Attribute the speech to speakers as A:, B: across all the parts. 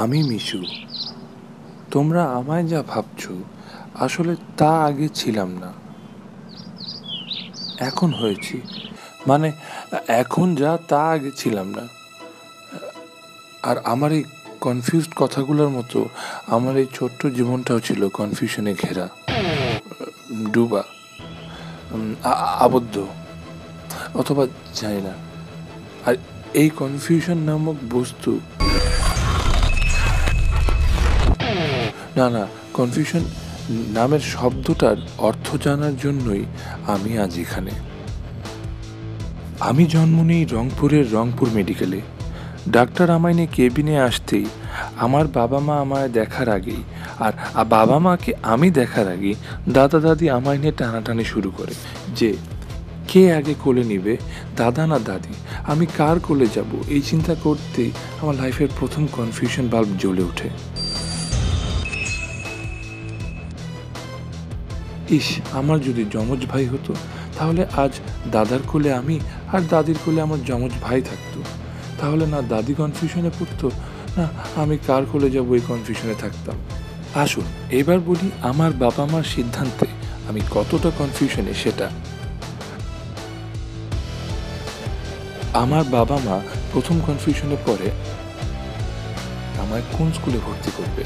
A: আমি মিশু, তোমরা আমায় যা ভাবছো আসলে তা আগে ছিলাম না, এখন হয়েছি। মানে এখন যা তা আগে ছিলাম না। আর আমার এই কনফিউজড কথাগুলোর মতো আমার এই ছোট্ট জীবনটাও ছিল কনফিউশনে ঘেরা, ডুবা, আবদ্ধ, অথবা জানি না। আর এই কনফিউশন নামক বস্তু, না, কনফিউশন নামের শব্দটার অর্থ জানার জন্যই আমি আজ এখানে। আমি জন্ম নিই রংপুরের রংপুর মেডিকেলে। ডাক্তার আমায় নিয়ে কেবিনে আসতেই আমার বাবা মা আমায় দেখার আগেই, আর বাবা মাকে আমি দেখার আগেই দাদা দাদি আমায় নিয়ে টানাটানি শুরু করে যে কে আগে কোলে নিবে, দাদা না দাদি, আমি কার কোলে যাব। এই চিন্তা করতেই আমার লাইফের প্রথম কনফিউশন বাল্ব জ্বলে ওঠে। ইস, আমার যদি যমজ ভাই হতো তাহলে আজ দাদার কোলে আমি আর দাদির কোলে আমার যমজ ভাই থাকতো। তাহলে না দাদি কনফিউশনে পড়তো, না আমি কার কোলে যাবো এই কনফিউশনে থাকতাম। আসুন এবার বলি আমার বাবা মার সিদ্ধান্তে আমি কতটা কনফিউশনে সেটা। আমার বাবা মা প্রথম কনফিউশনে পড়ে আমায় কোন স্কুলে ভর্তি করবে।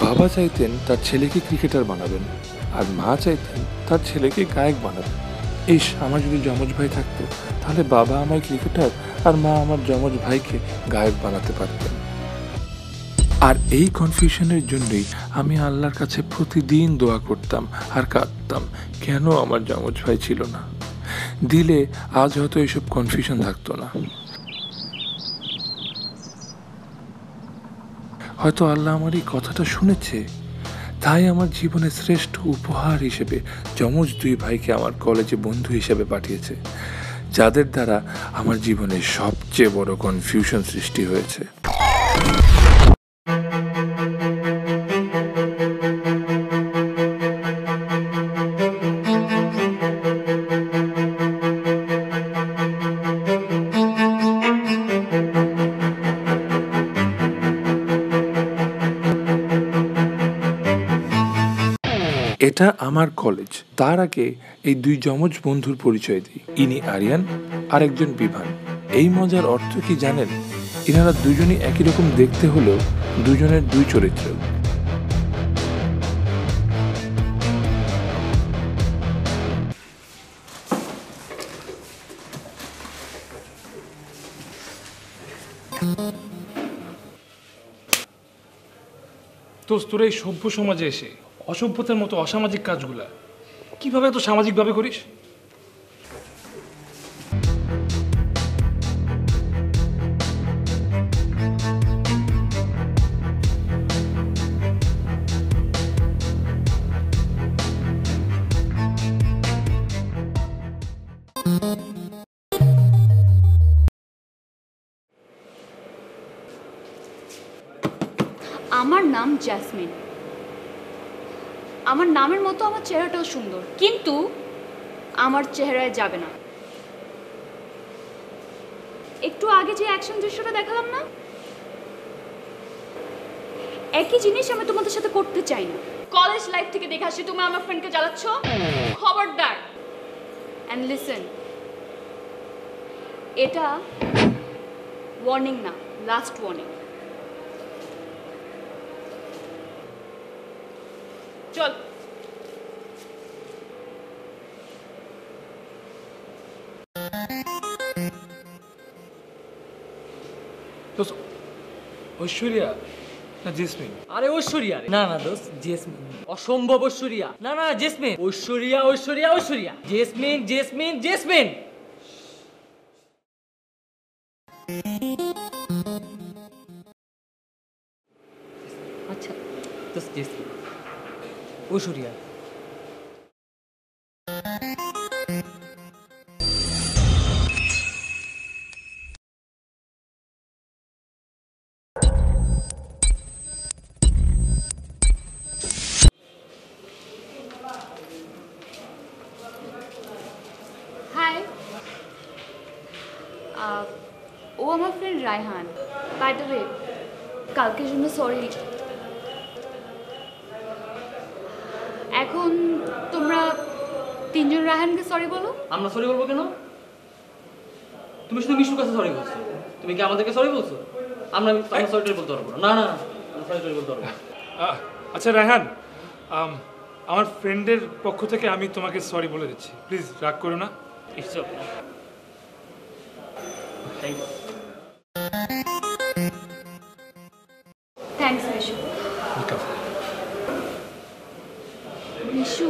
A: বাবা চাইতেন তার ছেলেকে ক্রিকেটার বানাবেন, আর মা চাইতেন তার ছেলেকে গায়ক বানাবেন। ইস, আমার যদি যমজ ভাই থাকতো তাহলে বাবা আমায় ক্রিকেটার আর মা আমার যমজ ভাইকে গায়ক বানাতে পারতেন। আর এই কনফিউশনের জন্যই আমি আল্লাহর কাছে প্রতিদিন দোয়া করতাম আর কাঁদতাম, কেন আমার যমজ ভাই ছিল না। দিলে আজ হয়তো এইসব কনফিউশন থাকতো না। হয়তো আল্লাহ আমার এই কথাটা শুনেছে, তাই আমার জীবনের শ্রেষ্ঠ উপহার হিসেবে যমজ দুই ভাইকে আমার কলেজে বন্ধু হিসেবে পাঠিয়েছে, যাদের দ্বারা আমার জীবনের সবচেয়ে বড় কনফিউশন সৃষ্টি হয়েছে। এটা আমার কলেজ। তার আগে এই দুই যমজ বন্ধুর পরিচয় দিই। ইনি আরিয়ান, আরেকজন বিভান। এই মজার অর্থ কি জানেন? এনারা দুজনই একই রকম দেখতে হলেও দুজনের দুই চরিত্র।
B: তোর এই সভ্য সমাজে এসে অসভ্যতার মতো অসামাজিক কাজগুলা কিভাবে এত সামাজিকভাবে করিস?
C: আমার নাম জ্যাসমিন। আমার নামের মতো আমার চেহারাটাও সুন্দর, কিন্তু আমার চেহারায় যাবে না। একটু আগে যে অ্যাকশন দৃশ্যটা দেখালাম না, একই জিনিস আমি তোমাদের সাথে করতে চাই না। কলেজ লাইফ থেকে দেখে আসি তুমি আমার ফ্রেন্ডকে জ্বালাচ্ছ। খবরদার। অ্যান্ড লিসেন, এটা ওয়ার্নিং না, লাস্ট ওয়ার্নিং। চল।
B: দোস্ত ঐশ্বরিয়া না জেসমিন?
D: আরে ঐশ্বরিয়া রে। না না দোস্ত, জেসমিন। অসম্ভব ঐশ্বরিয়া। না না জেসমিন। ঐশ্বরিয়া ঐশ্বরিয়া ঐশ্বরিয়া। জেসমিন জেসমিন জেসমিন। আচ্ছা দোস্ত জেসমিন, ঐশ্বরিয়া।
C: হাই, ও আমার friend Raihan. By the way, কালকের জন্য সরি। এখন তোমরা তিনজন রায়হানকে সরি বলো।
D: আমরা সরি বলবো কেন? তুমি শুধু মিশুর কাছে সরি বলছো, তুমি কি আমাদেরকে সরি বলছো? আমরা সরি বলতে পারবো না। না না সরি বলতে পারবো না।
B: আচ্ছা রায়হান, আমার ফ্রেন্ডের পক্ষ থেকে আমি তোমাকে সরি বলে দিচ্ছি, প্লিজ রাগ করো না।
D: It's okay, thank you.
C: Thanks Mishu. Mishu,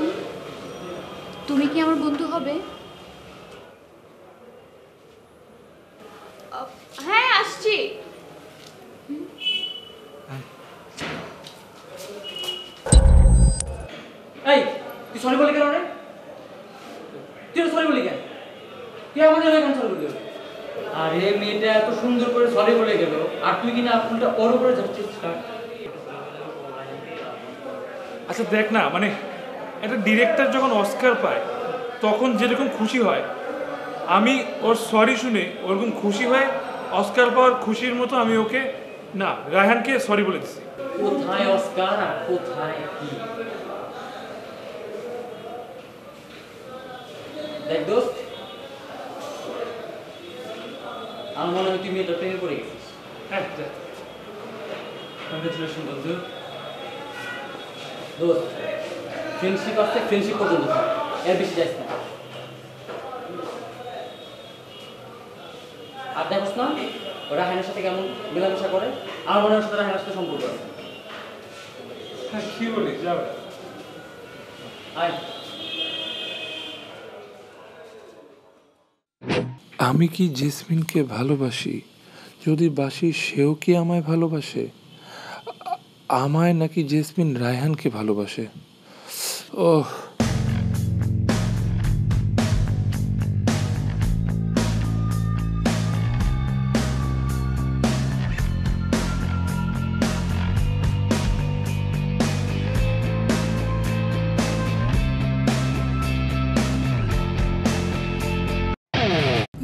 C: তুমি কি আমার বন্ধু হবে? হ্যাঁ আসছি।
D: এই তুই সরি বলি কেন রে? তুই সরি বলি কেন? তুই আমাদের কেন সরি বলি? আরে মেয়েটা এত সুন্দর করে সরি বলে গেল, আর তুই কিনা উল্টা ওর উপরে যাচ্ছিস।
B: আচ্ছা দেখ না, মানে একটা ডিরেক্টর যখন অস্কার পায় তখন যেরকম খুশি হয়, আমি ওর সরি শুনে ওরকম খুশি হয়ে অস্কার পাওয়ার খুশির মতো আমি ওকে না রায়হানকে সরি বলে দিচ্ছি।
D: কোথায় অস্কার আর কোথায় কি? দেখ দোস্ত, আমার মনে হয় তুই মেয়েটা প্রেমে পড়ে গেছিস।
B: হ্যাঁ,
D: কংগ্রেচুলেশন বন্ধু। দোস্ত, ফ্রেন্ডশিপ আসছে, ফ্রেন্ডশিপ পর্যন্ত থাক, এর বেশি যাইস না। আর দেখোস না ও রাহানের সাথে কেমন মেলামেশা করে? আমার মনে হয় সাথে রাহানের সাথে সম্পর্ক আছে।
B: হ্যাঁ কি বলিস, যাবে
D: আয়।
A: আমি কি জেসমিনকে ভালোবাসি? যদি বাসি, সেও কি আমায় ভালোবাসে? আমায় নাকি জেসমিন রায়হানকে ভালোবাসে? ওহ,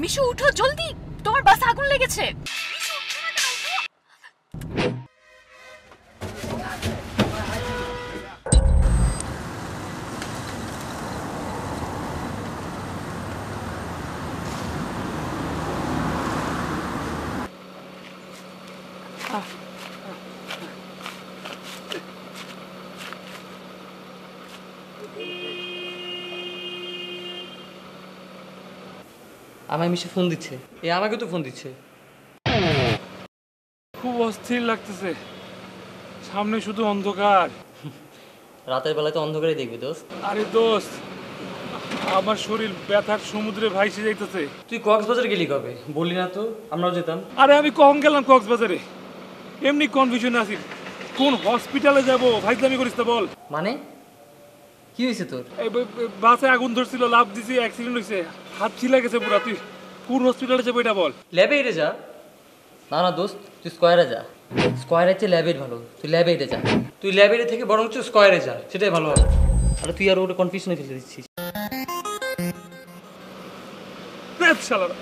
C: মিশু উঠো জলদি, তোমার বাসে আগুন লেগেছে।
D: আমায় মিশে ফোন দিচ্ছে। এ আমাকে তো ফোন দিচ্ছে।
B: খুব অস্থির লাগতেছে, সামনে শুধু অন্ধকার।
D: রাতের বেলায় তো অন্ধকারে দেখবি দোস্ত।
B: আরে দোস্ত, আমার শরীর ব্যথার সমুদ্রে ভাইসে যাইতেছে।
D: তুই কক্সবাজার গেলি কবে? বললি না তো, আমরাও যেতাম।
B: আরে আমি কখন গেলাম কক্সবাজারে? এমনি কনফিউশন আছি, কোন হসপিটালে যাব ভাইজলামি করিস না বল।
D: মানে কি হয়েছে তোর?
B: এই বাসে আগুন ধরছিল, লাভ দিছি, অ্যাক্সিডেন্ট হয়েছে, হাত ছিলা গেছে পুরা। তুই কোন হসপিটালে যাবো এটা বল।
D: ল্যাবে এটে যা। না না দোস্ত, তুই স্কোয়ারে যা। স্কোয়ারের চেয়ে ল্যাবের ভালো, তুই ল্যাবে এটে যা। তুই ল্যাবে এটে থেকে বরঞ্চ স্কোয়ারে যা, সেটাই ভালো হবে। আরে তুই আর ওটা কনফিউশনে ফেলে দিচ্ছিস।
B: শালারা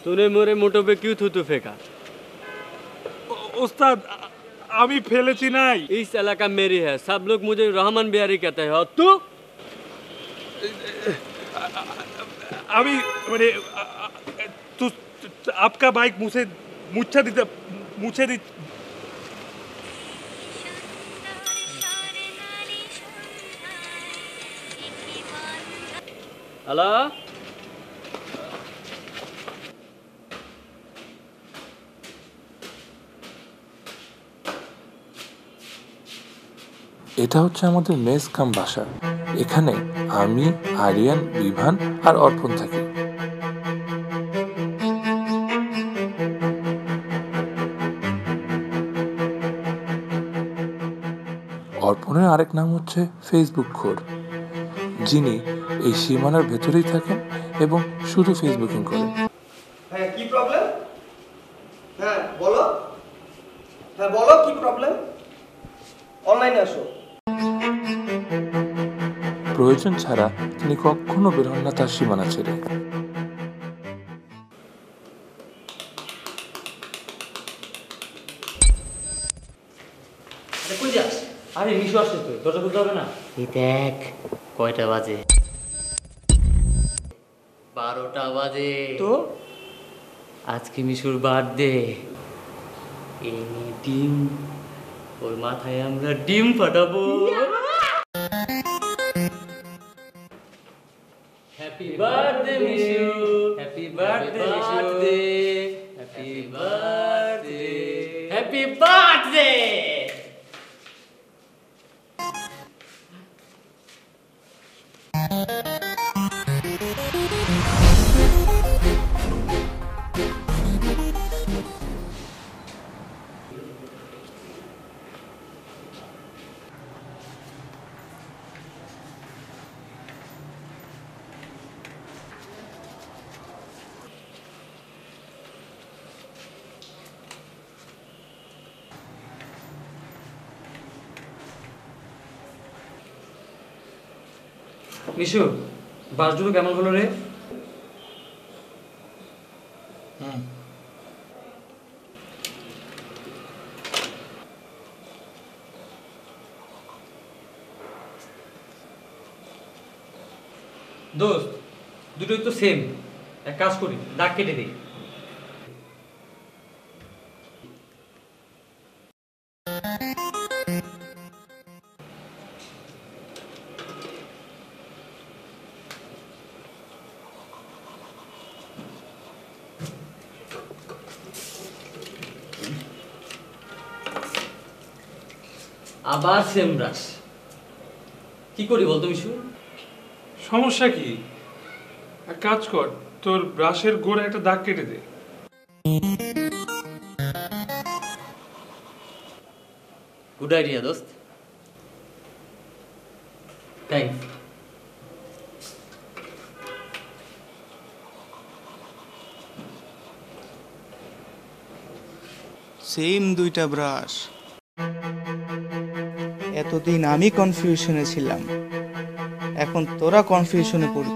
E: तूने मेरे मोटो पे क्यों थूथू फेंका?
B: ওস্তাদ আমি ফেলেছি নাই।
E: इस इलाका मेरी है, सब लोग मुझे रहमान बिहारी कहते हैं। और तू?
B: আমি মানে तू आपका बाइक मुझे मुझे दी।
E: हेलो
A: এটা হচ্ছে আমাদের মেস কাম বাসা। এখানে আমি, আরিয়ান, বিভান আর অর্পণ থাকি। অর্পণের আরেক নাম হচ্ছে ফেসবুক খোর, যিনি এই সীমানার ভেতরেই থাকেন এবং শুধু ফেসবুকিং করেন।
F: হ্যাঁ কি প্রবলেম? হ্যাঁ বলো, হ্যাঁ বলো কি প্রবলেম? অনলাইনে আসো।
A: প্রয়োজন ছাড়া তিনি কখনো বের হন না তার সীমানা ছেড়ে।
D: কই যাস? আরে মিশু আসছে তো, দরজা খুলতে হবে না?
G: এই দেখ কয়টা বাজে, 12টা বাজে।
D: তো
G: আজকে মিশুর বার্থডে। এই নিয়ে ডিম, ওর মাথায় আমরা ডিম ফাটাবো। Happy birthday Mishu, happy birthday Mishu, happy birthday, happy birthday.
D: Mishu, বাস দুটো কেমন হলো রে? দোস্ত, দুটোই তো সেম। এক কাজ করি, দাগ কেটে দিই।
G: আবার সেম ব্রাশ। কি করি বলতো মিশু?
B: সমস্যা কি? এক কাজ কর, তোর ব্রাশের গোড়া একটা দাগ কেটে দে।
G: গুড আইডিয়া দোস্ত, থ্যাংকস।
F: সেম দুইটা ব্রাশ। এতদিন আমি কনফিউশনে ছিলাম, এখন তোরা কনফিউশনে পড়বি।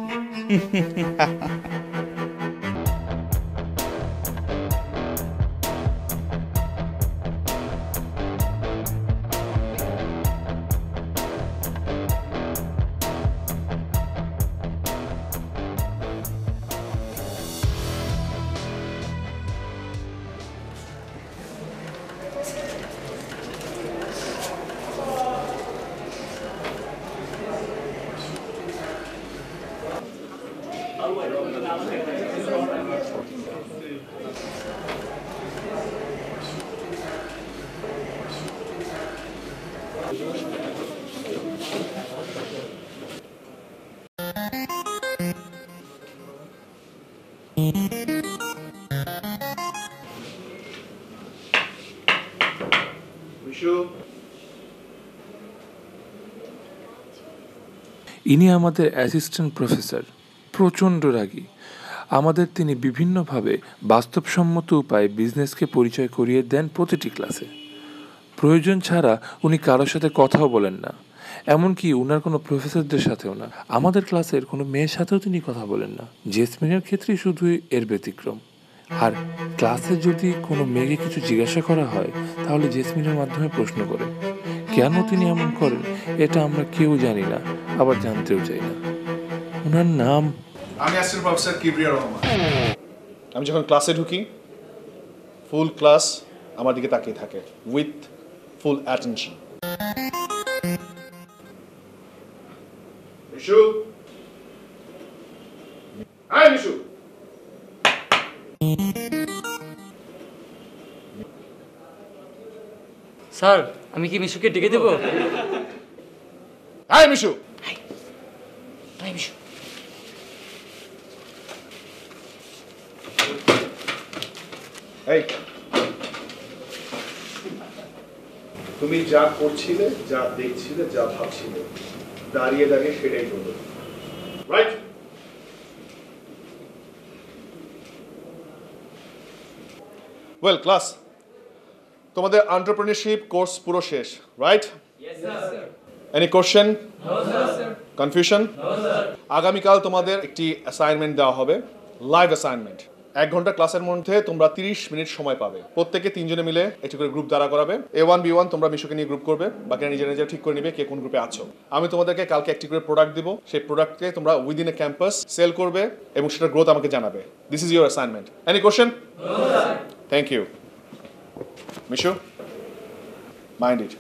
A: ইনি আমাদের অ্যাসিস্ট্যান্ট প্রফেসর, প্রচণ্ড রাগী। আমাদের তিনি বিভিন্নভাবে বাস্তবসম্মত উপায়ে বিজনেসকে পরিচয় করিয়ে দেন প্রতিটি ক্লাসে। প্রয়োজন ছাড়া উনি কারোর সাথে কথাও বলেন না, এমনকি ওনার কোনো প্রফেসরদের সাথেও না, আমাদের ক্লাসের কোনো মেয়ের সাথেও তিনি কথা বলেন না। জেসমিনের ক্ষেত্রেই শুধুই এর ব্যতিক্রম। আর ক্লাসে যদি কোনো মেয়েকে কিছু জিজ্ঞাসা করা হয় তাহলে জেসমিনের মাধ্যমে প্রশ্ন করেন। কেন তিনি এমন করেন এটা আমরা কেউ জানি না, আবার জানতেও চাই না। ওনার নাম
H: আমি অ্যাসিস্ট্যান্ট প্রফেসর কিবরিয়া রহমান। আমি যখন ক্লাসে ঢুকি ফুল ক্লাস আমার দিকে তাকিয়ে থাকে with full attention. Mishu, hi Mishu.
G: Sir আমি কি মিশুকে ডেকে দেবো?
H: হাই মিশু।
G: হাই মিশু।
H: এই তুমি যা করছিলে, যা দেখছিলে, যা ভাবছিলে, দাঁড়িয়ে দাঁড়িয়ে সেটাই বলো, রাইট? ওয়েল ক্লাস, তোমাদের এন্টারপ্রেনিউরশিপ কোর্স পুরো শেষ, রাইট? Any question? কনফিউশন? আগামীকাল তোমাদের একটি অ্যাসাইনমেন্ট দেওয়া হবে, লাইভ অ্যাসাইনমেন্ট। 1 ঘন্টা ক্লাসের মধ্যে তোমরা 30 মিনিট সময় পাবে। প্রত্যেকে 3 জনে মিলে একটি করে গ্রুপ দ্বারা করাবে। A1 B1 তোমরা মিশুকে নিয়ে গ্রুপ করবে, বাকিরা নিজে নিজে ঠিক করে নিবে কে কোন গ্রুপে আছো। আমি তোমাদেরকে কালকে একটি করে প্রোডাক্ট দিব, সেই প্রোডাক্টকে তোমরা উইদিন এ ক্যাম্পাস সেল করবে এবং সেটার গ্রোথ আমাকে জানাবে। This is your assignment. Any question? Thank you Mishu, mind it.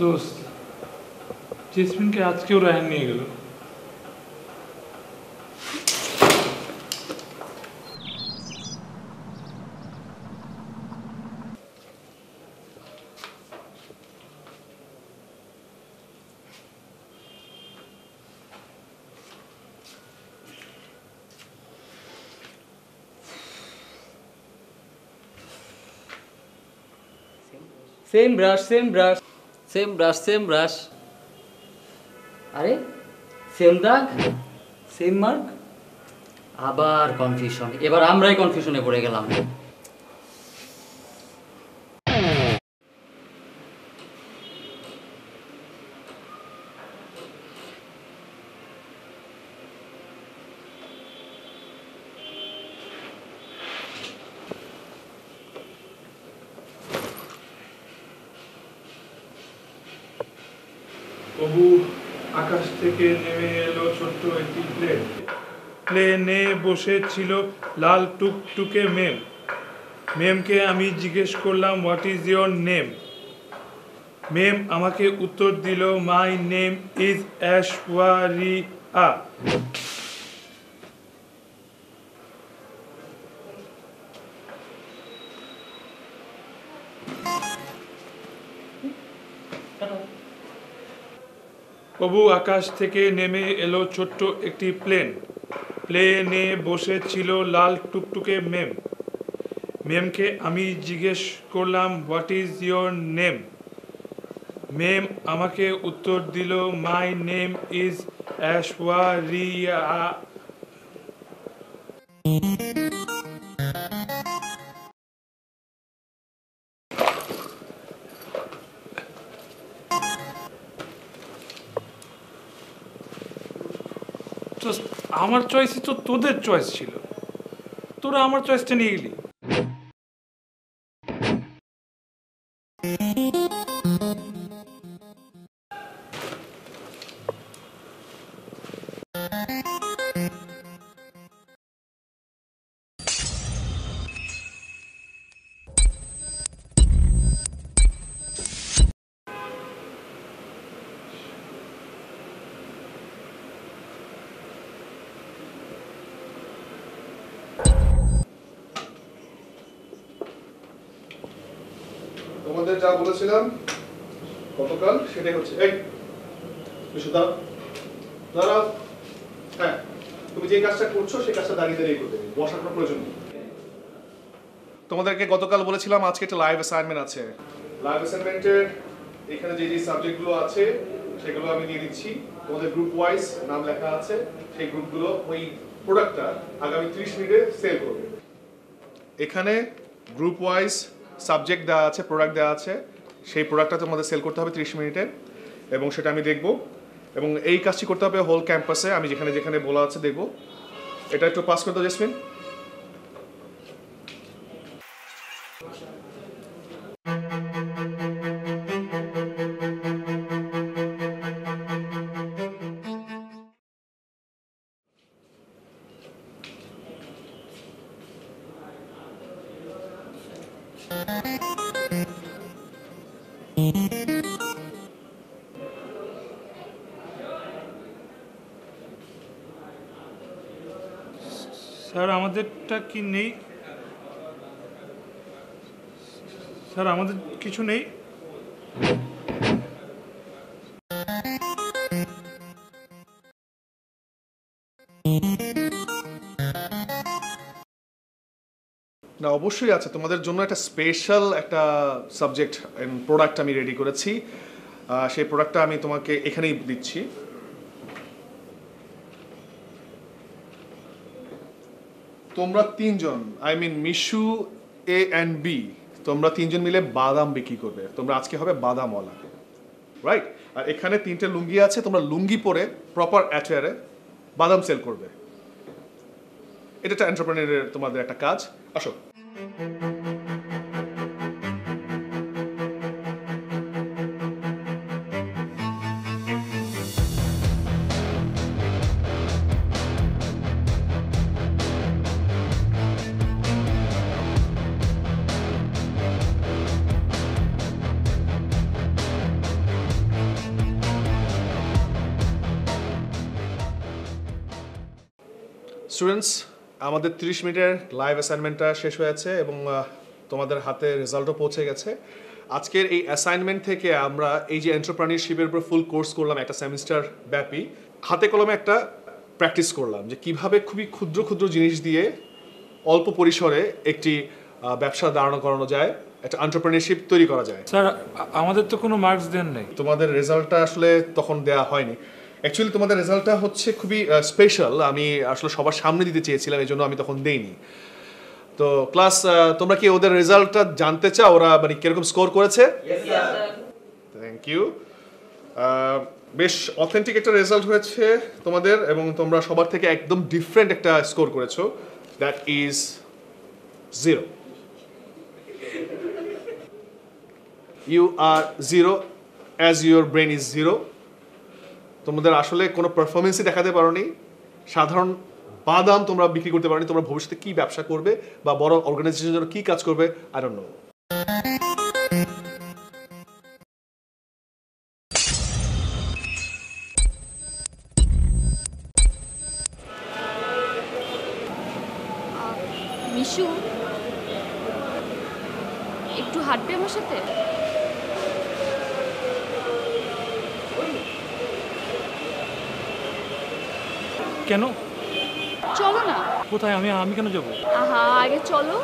B: দোস্ত, জেসমিনকে আজকেও রায়হান নিয়ে গেল।
G: Same brush same brush same brush same brush. আরে সেম দাগ সেম মার্ক, আবার কনফিউশন। এবার আমরাই কনফিউশনে পড়ে গেলাম।
B: তবু আকাশ থেকে নেমে এলো ছোট্ট একটি প্লেন। প্লেনে বসে ছিল লাল টুকটুকে মেম। মেমকে আমি জিজ্ঞেস করলাম হোয়াট ইজ ইয়োর নেম। মেম আমাকে উত্তর দিল মাই নেম ইজ ঐশ্বরিয়া। তবু আকাশ থেকে নেমে এলো ছোট্ট একটি প্লেন। প্লেনে বসে ছিল লাল টুকটুকে মেম। মেমকে আমি জিজ্ঞেস করলাম, হোয়াট ইজ ইয়োর নেম? মেম আমাকে উত্তর দিল, মাই নেম ইজ ঐশ্বরিয়া। আমার চয়েসই তো তোদের চয়েস ছিল, তোরা আমার চয়েসটা নিয়ে গেলি।
H: তোমাদের যা বলেছিলাম গতকাল সেটাই হচ্ছে। এই বিশুদা দাঁড়াও। হ্যাঁ, তুমি যে কাজটা করছো সেই কাজটা দাঁড়িয়ে দাঁড়িয়ে করতে হবে, বসার কোনো প্রয়োজন নেই। তোমাদেরকে গতকাল বলেছিলাম আজকে একটা লাইভ অ্যাসাইনমেন্ট আছে। লাইভ অ্যাসাইনমেন্টের এখানে যে যে সাবজেক্টগুলো আছে সেগুলো আমি দিয়ে দিচ্ছি। তোমাদের গ্রুপ ওয়াইজ নাম লেখা আছে, সেই গ্রুপগুলো ওই প্রোডাক্টটা আগামী 30 মিনিটে সেল করবে। এখানে গ্রুপ ওয়াইজ সাবজেক্ট দেওয়া আছে, প্রোডাক্ট দেওয়া আছে, সেই প্রোডাক্টটা তোমাদের সেল করতে হবে 30 মিনিটে, এবং সেটা আমি দেখব। এবং এই কাজটি করতে হবে হোল ক্যাম্পাসে, আমি যেখানে যেখানে বলা আছে দেখব। এটা একটু পাস করে দাও জেসমিন।
B: স্যার আমাদেরটা কি নেই? স্যার আমাদের কিছু নেই।
H: না, অবশ্যই আছে, তোমাদের জন্য একটা স্পেশাল একটা সাবজেক্ট এন্ড প্রোডাক্ট আমি রেডি করেছি। সেই প্রোডাক্টটা আমি তোমাকে এখানেই দিচ্ছি। তোমরা তিনজন, I mean Mishu, A and B, তোমরা তিনজন মিলে বাদাম বিক্রি করবে। তোমরা আজকে হবে বাদামওয়ালা, রাইট? আর এখানে 3টে লুঙ্গি আছে, তোমরা লুঙ্গি পরে প্রপার অ্যাটায়ারে বাদাম সেল করবে। এটা একটা এন্টারপ্রেনারের তোমাদের একটা কাজ। আসো। স্টুডেন্টস, আমাদের 30 মিনিটের লাইভ অ্যাসাইনমেন্টটা শেষ হয়েছে এবং তোমাদের হাতে রেজাল্টও পৌঁছে গেছে। আজকের এই অ্যাসাইনমেন্ট থেকে আমরা এই যে এন্টারপ্রেনিউরশিপের উপর ফুল কোর্স করলাম একটা সেমিস্টার ব্যাপী, হাতে কলমে একটা প্র্যাকটিস করলাম যে কিভাবে খুবই ক্ষুদ্র ক্ষুদ্র জিনিস দিয়ে অল্প পরিসরে একটি ব্যবসা দাঁড়ানো করানো যায়, একটা এন্টারপ্রেনিউরশিপ তৈরি করা যায়।
B: স্যার আমাদের তো কোনো মার্কস দেন নাই।
H: তোমাদের রেজাল্টটা আসলে তখন দেওয়া হয়নি। অ্যাকচুয়ালি তোমাদের রেজাল্টটা হচ্ছে খুবই স্পেশাল, আমি আসলে সবার সামনে দিতে চেয়েছিলাম, এই জন্য আমি তখন দেইনি। তো ক্লাস, তোমরা কি ওদের রেজাল্টটা জানতে চাও, ওরা মানে কিরকম স্কোর করেছে? Thank you. বেশ অথেন্টিক একটা রেজাল্ট হয়েছে তোমাদের, এবং তোমরা সবার থেকে একদম ডিফারেন্ট একটা স্কোর করেছো। That is 0। You are 0 as your brain is 0। তোমাদের আসলে কোনো পারফরমেন্সই দেখাতে পারোনি, সাধারণ বাদাম তোমরা বিক্রি করতে পারোনি। তোমরা ভবিষ্যতে কি ব্যবসা করবে বা বড় অর্গানাইজেশনের জন্য কি কাজ করবে, আই ডোন্ট নো।
C: মিশু, একটু হাঁটবে আমার সাথে?
B: কেন?
C: চলো না।
B: কোথায়? আমি কেন যাবো?
C: আহা, আগে চলো।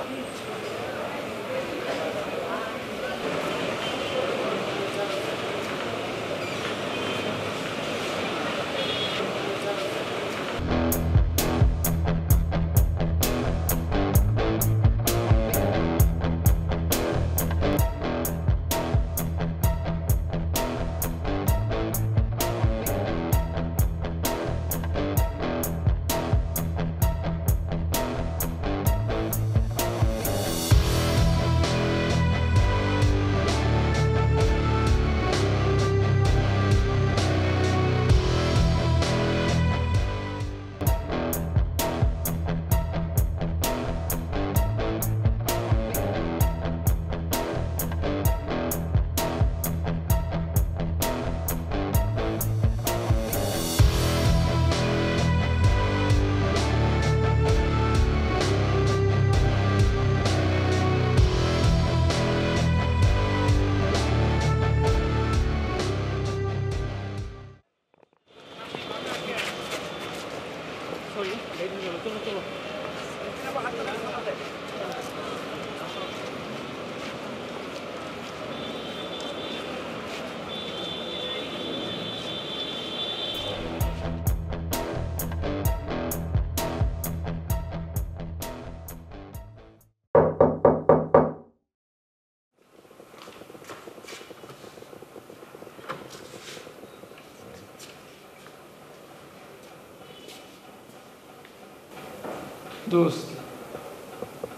B: দোস্ত,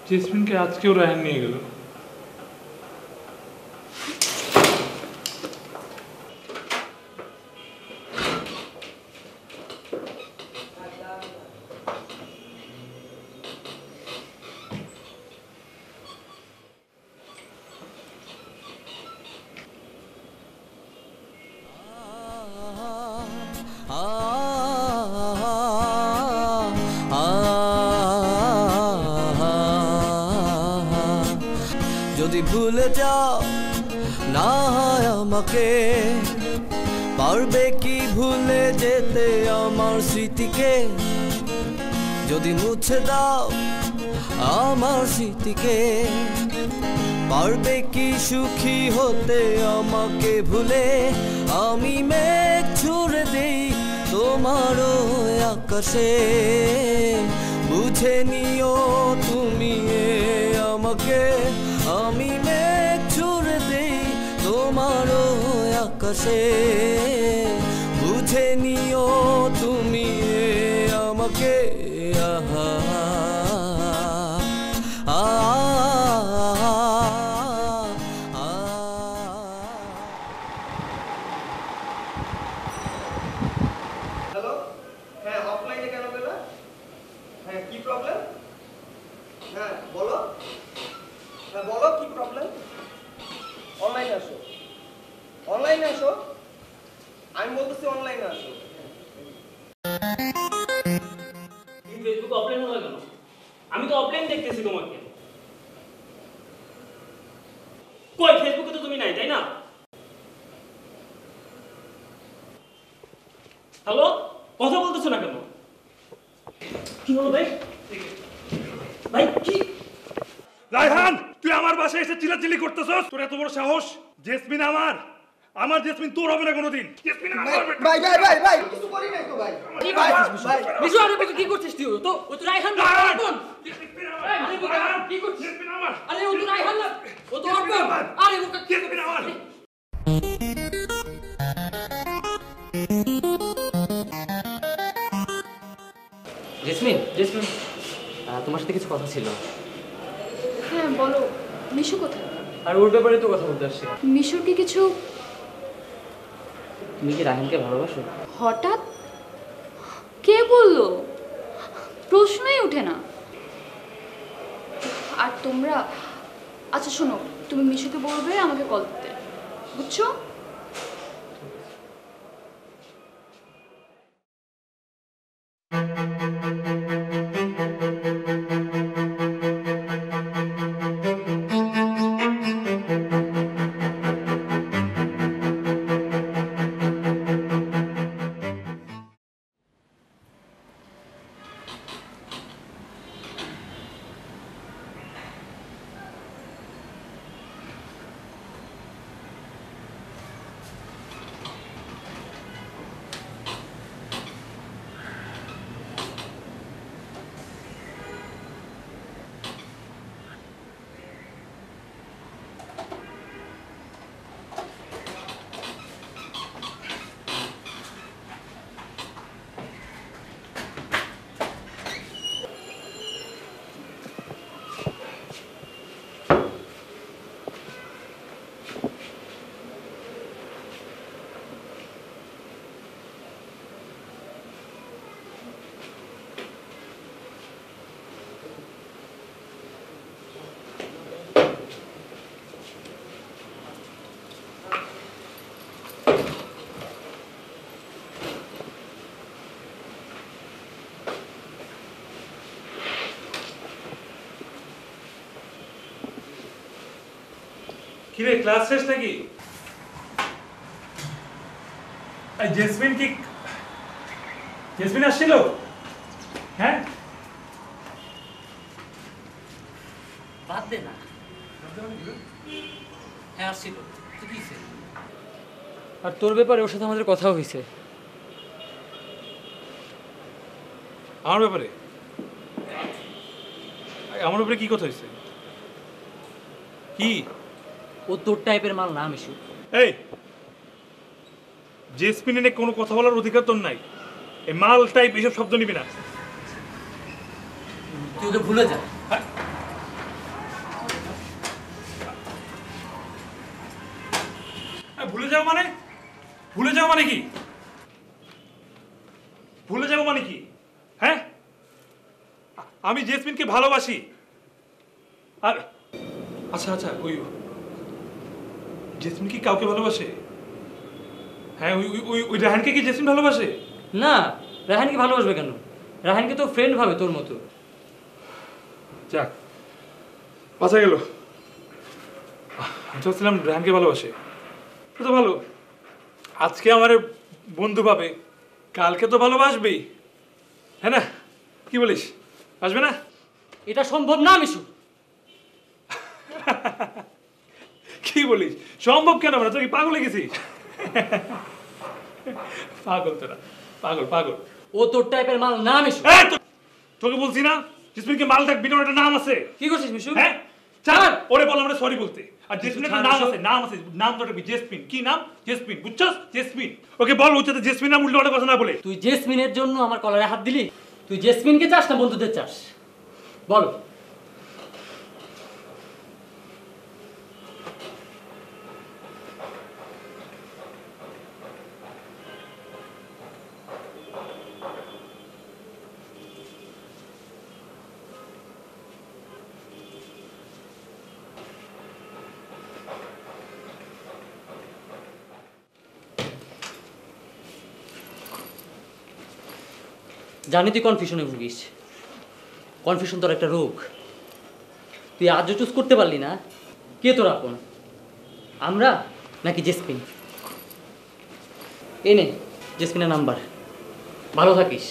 B: জেসমিনকে আজকেও রায়হান নিয়ে গেল।
I: যদি ভুলে যাও না হয় আমাকে, পারবে কি ভুলে যেতে আমার স্মৃতিকে? যদি মুছে দাও আমার স্মৃতিকে, পারবে কি সুখী হতে আমাকে ভুলে? আমি মেঘ ছুড়ে দেই তোমারও আকাশে, বুঝে নিও তুমি আমাকে। আমি মেঘ ছুড়ে দেই তোমারও আকাশে, বুঝে নিও তুমি আমাকে। আহা
J: হ্যালো, হ্যাঁ অফলাইনে কেন গেলা? হ্যাঁ কি প্রবলেম? হ্যাঁ বলো, হ্যাঁ বলো কি প্রবলেম? অনলাইনে আসো, অনলাইনে আসো, আমি বলতেছি অনলাইনে আসো।
D: ফেসবুক অফলাইন হলো কেন? আমি তো অফলাইন দেখতেছি তোমাকে। কই ফেসবুকে তো তুমি নাই, তাই না? হ্যালো, কথা বলতেছো না কেন? কি হলো ভাই? ভাই কি?
B: রায়হান, তুই আমার বাসায় এসে চিল্লাচিল্লি করতেছস? তোর এত বড় সাহস? জেসমিন আমার জেসমিন তোর হবে না কোনোদিন। জেসমিন আমার বেটা।
J: ভাই ভাই ভাই ভাই কিছু করি নাই তো ভাই।
D: কি করছিস ভাই? মিশু আরে কি করছিস তুই? ও তো রায়হান না, বোন।
B: জেসমিন আমার।
D: কি করছিস?
B: জেসমিন আমার।
D: আরে ও তো রায়হান না, ও তো ওর বোন। আরে ও
B: জেসমিন আমার।
G: জেসমিন, জেসমিন, তোমার সাথে কিছু কথা ছিল।
C: হ্যাঁ বলো, মিশু কোথায়?
G: আর ওর ব্যাপারে তো কথা বলতে আসছি।
C: মিশুর কি কিছু?
G: তুমি কি রায়হানকে ভালোবাসো?
C: হঠাৎ কে বললো? প্রশ্নই ওঠে না। আর তোমরা, আচ্ছা শোনো, তুমি মিশুকে বলবে আমাকে কল দিতে, বুঝছো?
B: কিরে ক্লাস শেষ নাকি? জেসমিন কি জেসমিন আসছিল? হ্যাঁ
G: বাদ দে না। হ্যাঁ আসছিল। তুই কি হইছে? আর তোর ব্যাপারে ওর সাথে আমাদের কথা হয়েছে।
B: আমার ব্যাপারে? আমার ব্যাপারে কি কথা হয়েছে? কি?
G: ও তোর টাইপের মাল না মিশু।
B: এই জেসমিন এনে কোনো কথা বলার অধিকার তোর নাই। এই মাল টাইপ এইসব শব্দ নিবি না।
G: তুই ওকে ভুলে যা।
B: ভুলে যাও মানে? ভুলে যাও মানে কি? ভুলে যাও মানে কি? হ্যাঁ আমি জেসমিনকে ভালোবাসি। আর আচ্ছা আচ্ছা ওই জেসমিন কি কাউকে ভালোবাসে? হ্যাঁ ওই ওই ওই রাহানকে কি জেসমিন ভালোবাসে?
G: না, রাহানকে ভালোবাসবে কেন? রাহানকে তো ফ্রেন্ড ভাবে তোর মতো।
B: যাক বাঁচা গেল। আমি ভাবছিলাম রাহানকে ভালোবাসে। তো ভালো, আজকে আমার বন্ধু পাবে, কালকে তো ভালোবাসবেই, হ্যাঁ না? কি বলিস, আসবে না?
G: এটা সম্ভব না মিশু।
B: কি বলিস সম্ভব কেন? আমরা তুই পাগল হয়ে গেছিস? পাগল তোরা, পাগল পাগল।
G: ও তোর টাইপের মাল না মিশু।
B: তোকে বলছি না জেসমিনকে মাল ডাকবি না, একটা নাম আছে।
G: কি করছিস মিশু?
B: হ্যাঁ চার ওরে বল আমরা সরি বলতে। আর জেসমিনের নাম আছে, নাম আছে, নাম তো রাখবি জেসমিন। কি নাম? জেসমিন, বুঝছস? জেসমিন। ওকে বল উচ্চতে জেসমিন নাম উল্টো কথা না বলে।
G: তুই জেসমিনের জন্য আমার কলারে হাত দিলি? তুই জেসমিনকে চাস না বন্ধুদের চাস? বল। জানি তুই কনফিউশনে ভুগিস। কনফিউশন তোর একটা রোগ। তুই আজও চুজ করতে পারলি না কে তোর আপন, আমরা নাকি জেসমিন। এই নে জেসমিনের নাম্বার, ভালো থাকিস।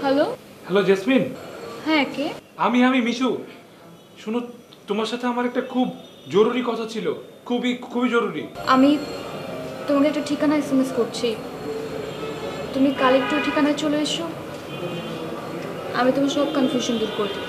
C: Hello
B: hello jasmine.
C: হ্যাঁ কে?
B: আমি মিশু। শুনো, তোমার সাথে আমার একটা খুব জরুরি কথা ছিল, খুবই খুবই জরুরি।
C: আমি তোমাকে একটা ঠিকানা এসএমএস করছি, তুমি কাল একটু ঠিকানায় চলে এসো, আমি তোমার সব কনফিউশন দূর করে দেবো।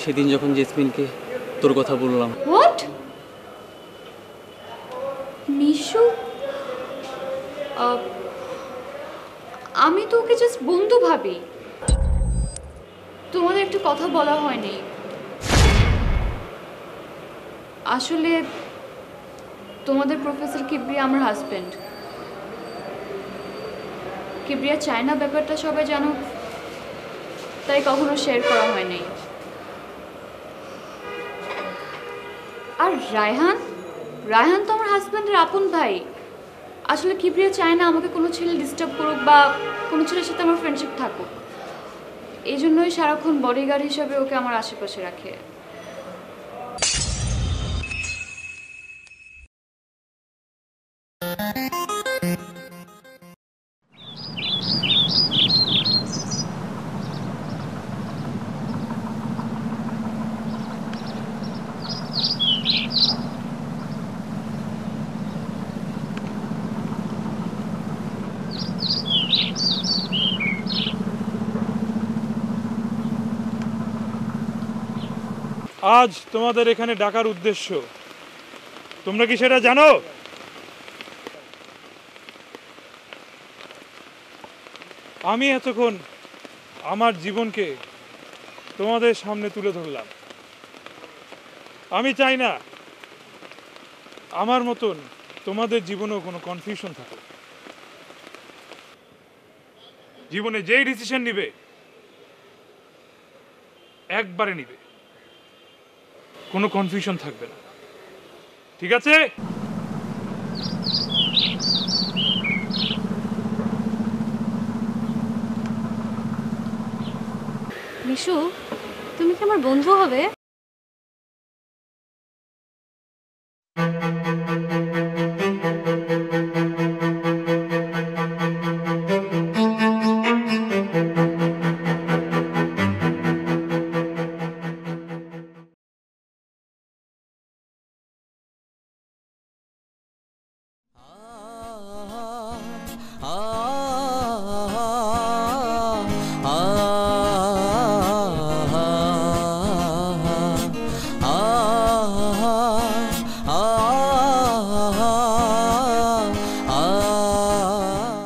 G: সেদিন যখন জেসমিনকে তোর কথা বললাম।
C: হোয়াট? মিশু আমি তো ওকে জাস্ট বন্ধু ভাবি। তোমাদের একটা কথা বলা হয়নি, আসলে তোমাদের প্রফেসর কিবরিয়া আমার হাজবেন্ড। কিবরিয়া চায় না ব্যাপারটা সবাই জানো, তাই কখনো শেয়ার করা হয়নি। আর রায়হান তো আমার হাজবেন্ডের আপন ভাই। আসলে কিবরিয়া চায় না আমাকে কোনো ছেলে ডিস্টার্ব করুক বা কোনো ছেলের সাথে আমার ফ্রেন্ডশিপ থাকুক, এই জন্যই সারাক্ষণ বডিগার্ড হিসাবে ওকে আমার আশেপাশে রাখে।
B: আজ তোমাদের এখানে ডাকার উদ্দেশ্য তোমরা কি সেটা জানো? আমি এতক্ষণ আমার জীবনকে তোমাদের সামনে তুলে ধরলাম। আমি চাই না আমার মতন তোমাদের জীবনেও কোনো কনফিউশন থাকে। জীবনে যেই ডিসিশন নিবে একবারে নিবে, কোনো কনফিউশন থাকবে না, ঠিক আছে?
C: মিশু, তুমি কি আমার বন্ধু হবে?